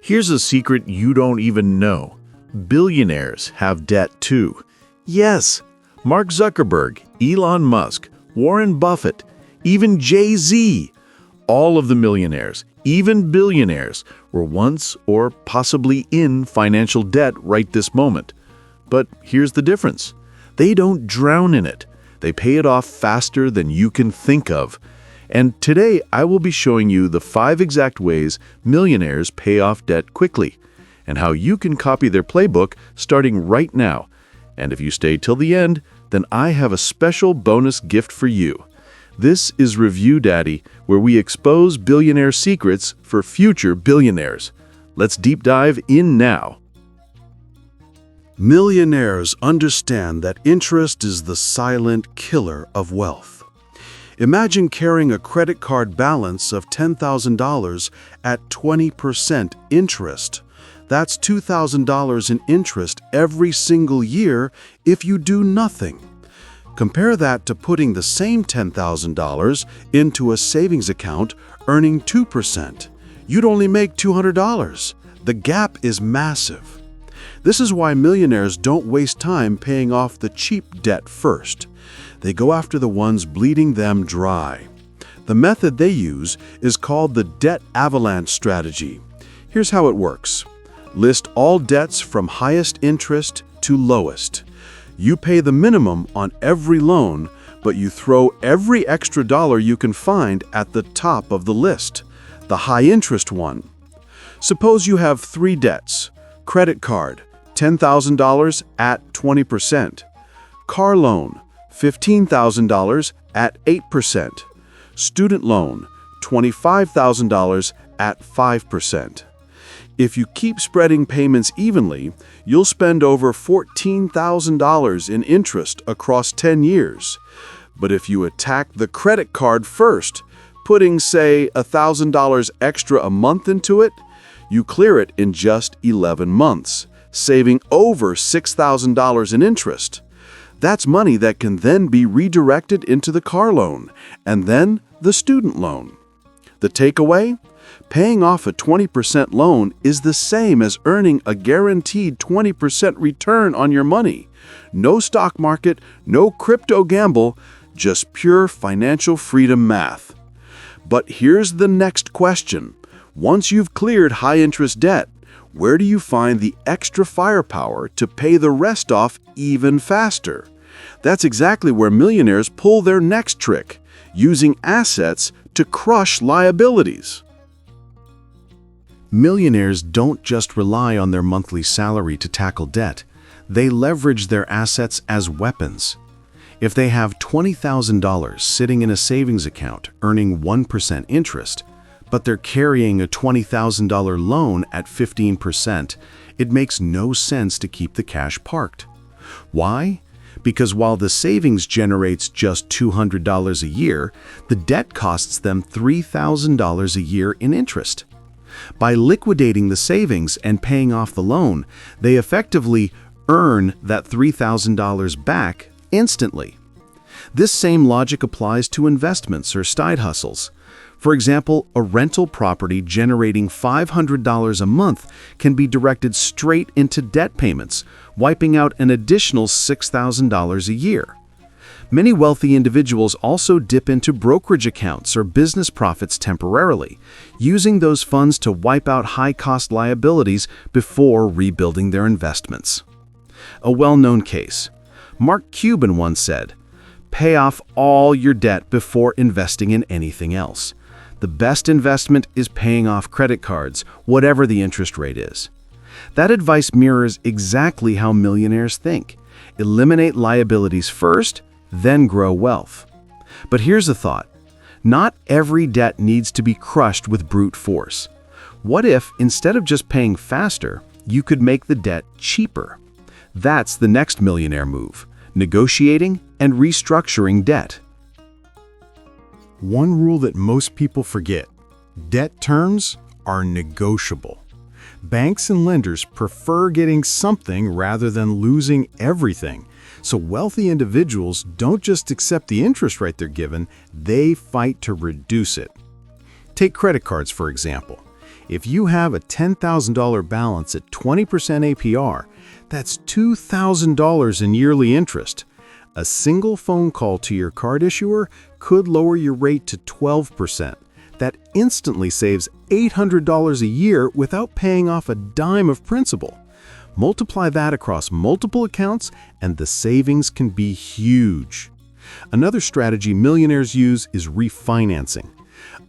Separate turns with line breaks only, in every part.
Here's a secret you don't even know. Billionaires have debt too. Yes, Mark Zuckerberg, Elon Musk, Warren Buffett, even Jay-Z. All of the millionaires, even billionaires, were once or possibly in financial debt right this moment. But here's the difference. They don't drown in it. They pay it off faster than you can think of. And today I will be showing you the 5 exact ways millionaires pay off debt quickly, and how you can copy their playbook starting right now. And if you stay till the end, then I have a special bonus gift for you. This is Review Daddy, where we expose billionaire secrets for future billionaires. Let's deep dive in now.
Millionaires understand that interest is the silent killer of wealth. Imagine carrying a credit card balance of $10,000 at 20% interest. That's $2,000 in interest every single year if you do nothing. Compare that to putting the same $10,000 into a savings account earning 2%. You'd only make $200. The gap is massive. This is why millionaires don't waste time paying off the cheap debt first. They go after the ones bleeding them dry. The method they use is called the debt avalanche strategy. Here's how it works. List all debts from highest interest to lowest. You pay the minimum on every loan, but you throw every extra dollar you can find at the top of the list, the high-interest one. Suppose you have 3 debts. Credit card, $10,000 at 20%. Car loan, $15,000 at 8%. Student loan, $25,000 at 5%. If you keep spreading payments evenly, you'll spend over $14,000 in interest across 10 years. But if you attack the credit card first, putting, say, $1,000 extra a month into it, you clear it in just 11 months, saving over $6,000 in interest. That's money that can then be redirected into the car loan, and then the student loan. The takeaway? Paying off a 20% loan is the same as earning a guaranteed 20% return on your money. No stock market, no crypto gamble, just pure financial freedom math. But here's the next question. Once you've cleared high-interest debt, where do you find the extra firepower to pay the rest off even faster? That's exactly where millionaires pull their next trick, using assets to crush liabilities.
Millionaires don't just rely on their monthly salary to tackle debt. They leverage their assets as weapons. If they have $20,000 sitting in a savings account earning 1% interest, but they're carrying a $20,000 loan at 15%, it makes no sense to keep the cash parked. Why? Because while the savings generates just $200 a year, the debt costs them $3,000 a year in interest. By liquidating the savings and paying off the loan, they effectively earn that $3,000 back instantly. This same logic applies to investments or side hustles. For example, a rental property generating $500 a month can be directed straight into debt payments, wiping out an additional $6,000 a year. Many wealthy individuals also dip into brokerage accounts or business profits temporarily, using those funds to wipe out high-cost liabilities before rebuilding their investments. A well-known case. Mark Cuban once said, "Pay off all your debt before investing in anything else. The best investment is paying off credit cards, whatever the interest rate is." That advice mirrors exactly how millionaires think. Eliminate liabilities first, then grow wealth. But here's a thought. Not every debt needs to be crushed with brute force. What if, instead of just paying faster, you could make the debt cheaper? That's the next millionaire move: negotiating and restructuring debt.
One rule that most people forget: debt terms are negotiable. Banks and lenders prefer getting something rather than losing everything. So wealthy individuals don't just accept the interest rate they're given, they fight to reduce it. Take credit cards, for example. If you have a $10,000 balance at 20% APR, that's $2,000 in yearly interest. A single phone call to your card issuer could lower your rate to 12%. That instantly saves $800 a year without paying off a dime of principal. Multiply that across multiple accounts, and the savings can be huge. Another strategy millionaires use is refinancing.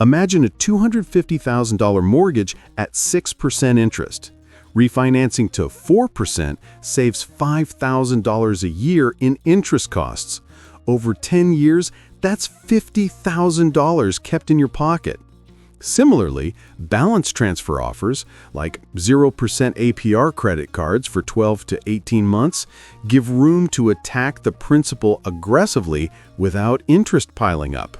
Imagine a $250,000 mortgage at 6% interest. Refinancing to 4% saves $5,000 a year in interest costs. Over 10 years, that's $50,000 kept in your pocket. Similarly, balance transfer offers, like 0% APR credit cards for 12 to 18 months, give room to attack the principal aggressively without interest piling up.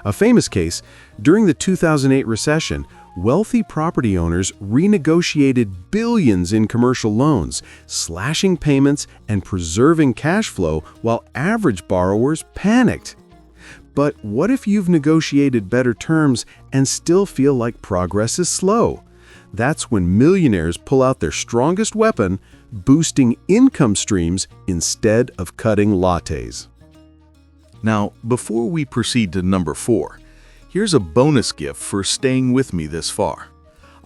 A famous case, during the 2008 recession, wealthy property owners renegotiated billions in commercial loans, slashing payments and preserving cash flow while average borrowers panicked. But what if you've negotiated better terms and still feel like progress is slow? That's when millionaires pull out their strongest weapon, boosting income streams instead of cutting lattes.
Now, before we proceed to number 4, here's a bonus gift for staying with me this far.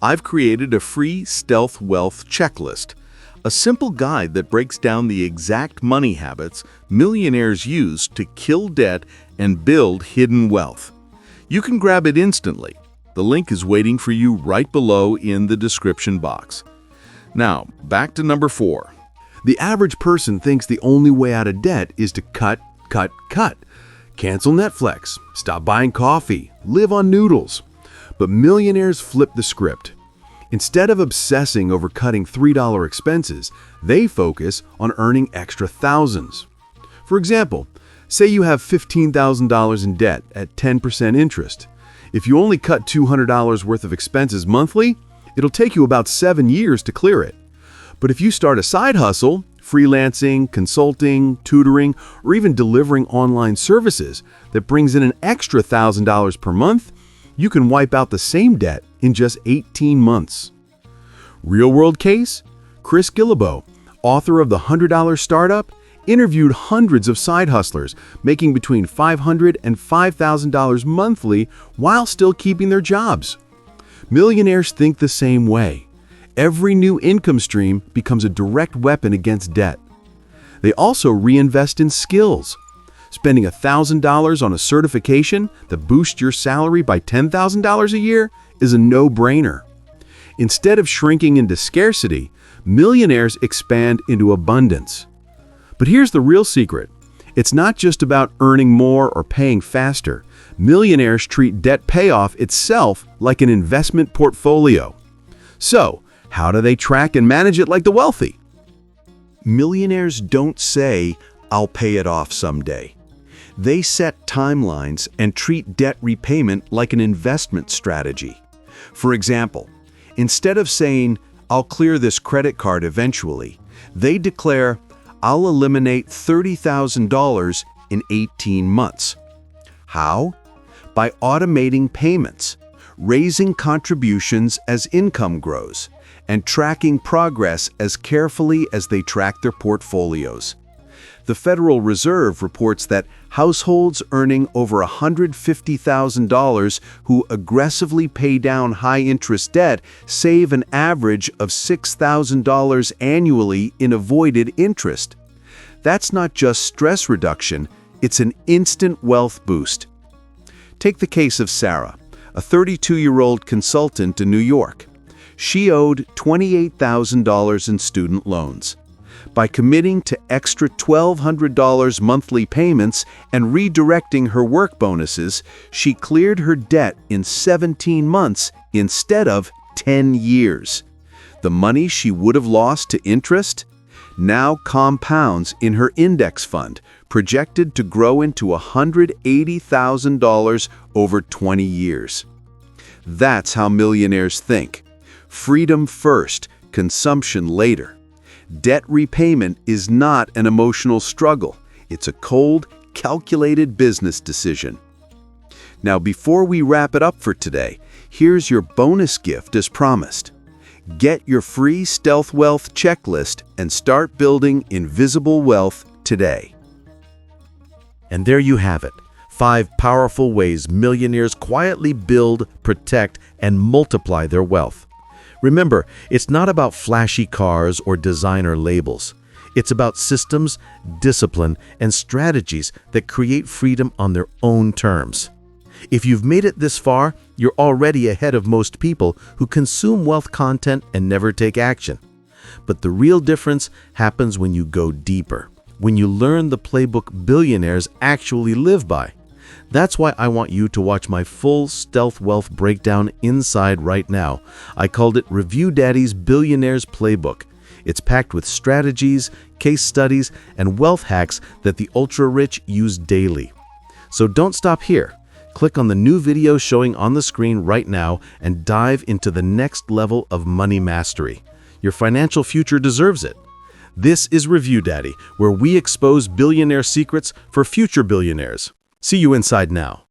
I've created a free Stealth Wealth checklist, a simple guide that breaks down the exact money habits millionaires use to kill debt and build hidden wealth. You can grab it instantly. The link is waiting for you right below in the description box. Now, back to number 4.
The average person thinks the only way out of debt is to cut. Cancel Netflix, stop buying coffee, live on noodles. But millionaires flip the script. Instead of obsessing over cutting $3 expenses, they focus on earning extra thousands. For example, say you have $15,000 in debt at 10% interest. If you only cut $200 worth of expenses monthly, it'll take you about 7 years to clear it. But if you start a side hustle, freelancing, consulting, tutoring, or even delivering online services that brings in an extra $1,000 per month, you can wipe out the same debt in just 18 months. Real-world case? Chris Guillebeau, author of The $100 Startup, interviewed hundreds of side hustlers making between $500 and $5,000 monthly while still keeping their jobs. Millionaires think the same way. Every new income stream becomes a direct weapon against debt. They also reinvest in skills. Spending $1,000 on a certification that boosts your salary by $10,000 a year is a no-brainer. Instead of shrinking into scarcity, millionaires expand into abundance. But here's the real secret. It's not just about earning more or paying faster. Millionaires treat debt payoff itself like an investment portfolio. So, how do they track and manage it like the wealthy?
Millionaires don't say, "I'll pay it off someday." They set timelines and treat debt repayment like an investment strategy. For example, instead of saying, "I'll clear this credit card eventually," they declare, "I'll eliminate $30,000 in 18 months. How? By automating payments, raising contributions as income grows, and tracking progress as carefully as they track their portfolios. The Federal Reserve reports that households earning over $150,000 who aggressively pay down high-interest debt save an average of $6,000 annually in avoided interest. That's not just stress reduction, it's an instant wealth boost. Take the case of Sarah, a 32-year-old consultant in New York. She owed $28,000 in student loans. By committing to extra $1,200 monthly payments and redirecting her work bonuses, she cleared her debt in 17 months instead of 10 years. The money she would have lost to interest now compounds in her index fund, projected to grow into $180,000 over 20 years. That's how millionaires think. Freedom first, consumption later. Debt repayment is not an emotional struggle. It's a cold, calculated business decision. Now, before we wrap it up for today,
Here's your bonus gift as promised. Get your free Stealth Wealth checklist and start building invisible wealth today.
And there you have it. 5 powerful ways millionaires quietly build, protect, and multiply their wealth. Remember, it's not about flashy cars or designer labels. It's about systems, discipline, and strategies that create freedom on their own terms. If you've made it this far, you're already ahead of most people who consume wealth content and never take action. But the real difference happens when you go deeper, when you learn the playbook billionaires actually live by. That's why I want you to watch my full Stealth Wealth breakdown inside right now. I called it Review Daddy's Billionaires Playbook. It's packed with strategies, case studies, and wealth hacks that the ultra-rich use daily. So don't stop here. Click on the new video showing on the screen right now and dive into the next level of money mastery. Your financial future deserves it. This is Review Daddy, where we expose billionaire secrets for future billionaires. See you inside now.